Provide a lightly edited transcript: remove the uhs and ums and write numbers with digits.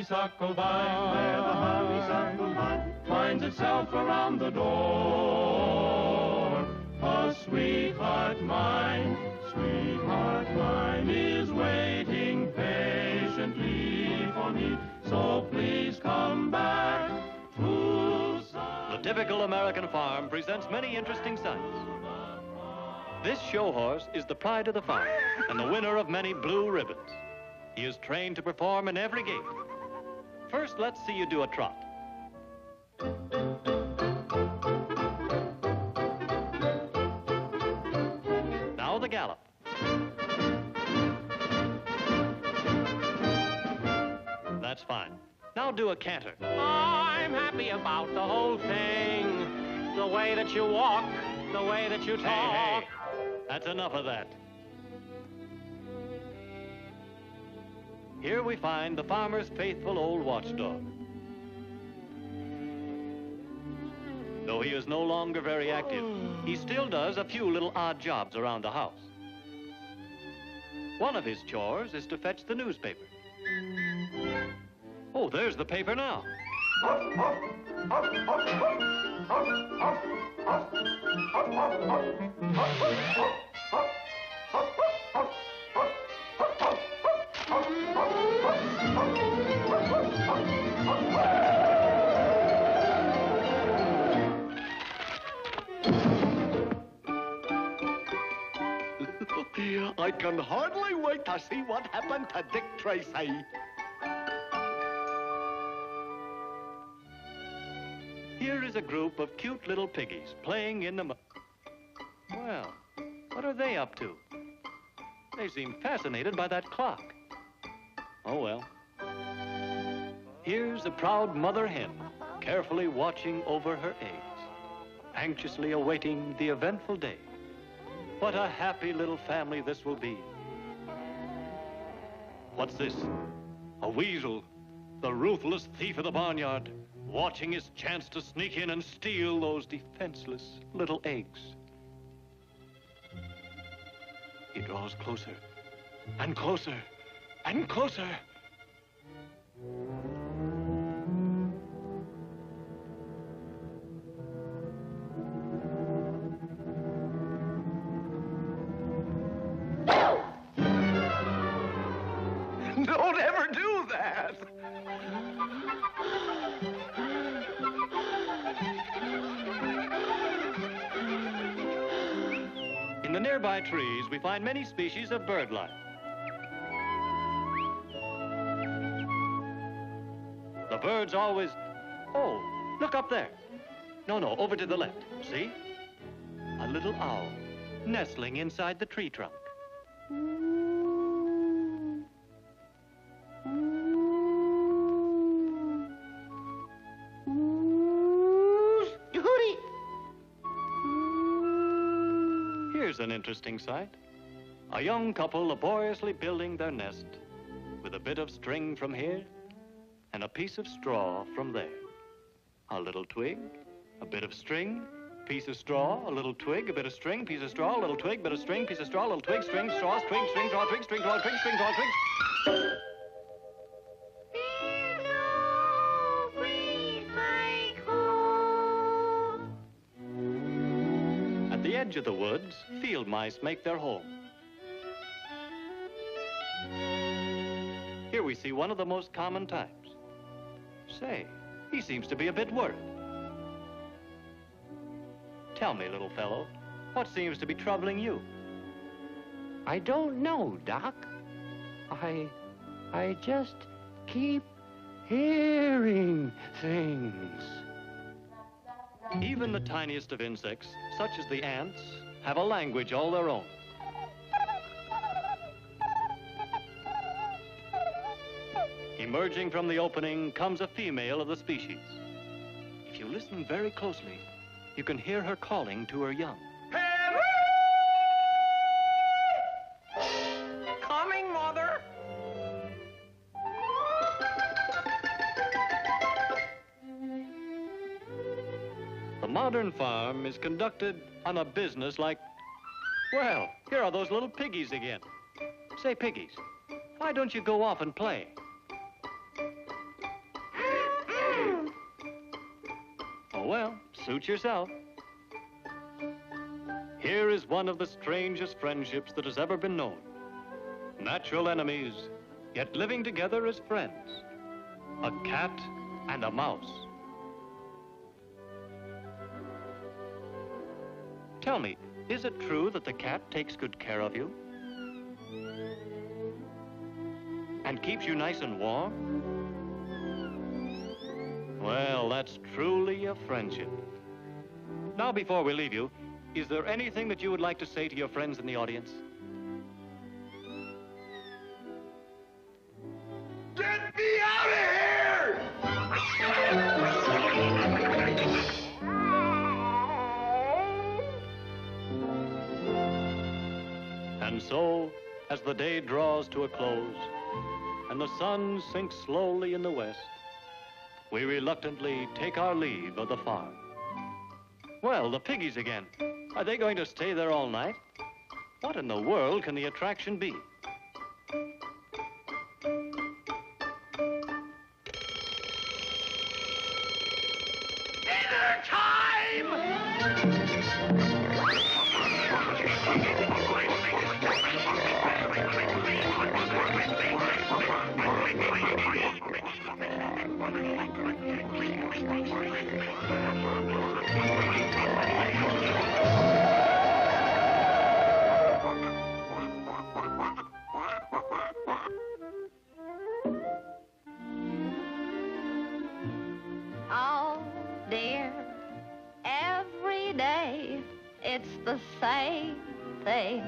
honeysuckle vine, where the honeysuckle vine finds itself around the door. A sweetheart mine is waiting patiently for me, so please come back to sun. The typical American farm presents many interesting sights. This show horse is the pride of the farm and the winner of many blue ribbons. He is trained to perform in every gait. First, let's see you do a trot. Now the gallop. That's fine. Now do a canter. I'm happy about the whole thing. The way that you walk, the way that you talk. Hey, that's enough of that. Here we find the farmer's faithful old watchdog. Though he is no longer very active, he still does a few little odd jobs around the house. One of his chores is to fetch the newspaper. Oh, there's the paper now. I can hardly wait to see what happened to Dick Tracy. Here is a group of cute little piggies playing in the Well, what are they up to? They seem fascinated by that clock. Oh, well. Here's a proud mother hen, carefully watching over her eggs, anxiously awaiting the eventful day. What a happy little family this will be. What's this? A weasel, the ruthless thief of the barnyard, watching his chance to sneak in and steal those defenseless little eggs. He draws closer, and closer, and closer. Don't ever do that. In the nearby trees, we find many species of bird life. The birds always... Oh, look up there. No, over to the left. See? A little owl nestling inside the tree trunk. Here's an interesting sight. A young couple laboriously building their nest with a bit of string from here and a piece of straw from there. A little twig, a bit of string, piece of straw, a little twig, a bit of string, piece of straw, a little twig, bit of string, piece of straw, a little twig, string, straw, twig, string, straw, twig, string, straw, twig, string, straw, twig. At the edge of the woods, field mice make their home. Here we see one of the most common types. Say, he seems to be a bit worried. Tell me, little fellow, what seems to be troubling you? I don't know, Doc. I just keep hearing things. Even the tiniest of insects, such as the ants, have a language all their own. Emerging from the opening comes a female of the species. If you listen very closely, you can hear her calling to her young. Coming, Mother. The modern farm is conducted on a business like, well, here are those little piggies again. Say, piggies, why don't you go off and play? Oh, well, suit yourself. Here is one of the strangest friendships that has ever been known. Natural enemies, yet living together as friends. A cat and a mouse. Tell me, is it true that the cat takes good care of you? And keeps you nice and warm? Well, that's truly a friendship. Now, before we leave you, is there anything that you would like to say to your friends in the audience? Get me out of here! And so, as the day draws to a close, and the sun sinks slowly in the west, we reluctantly take our leave of the farm. Well, the piggies again. Are they going to stay there all night? What in the world can the attraction be? Dinner time! Oh, dear, every day it's the same thing.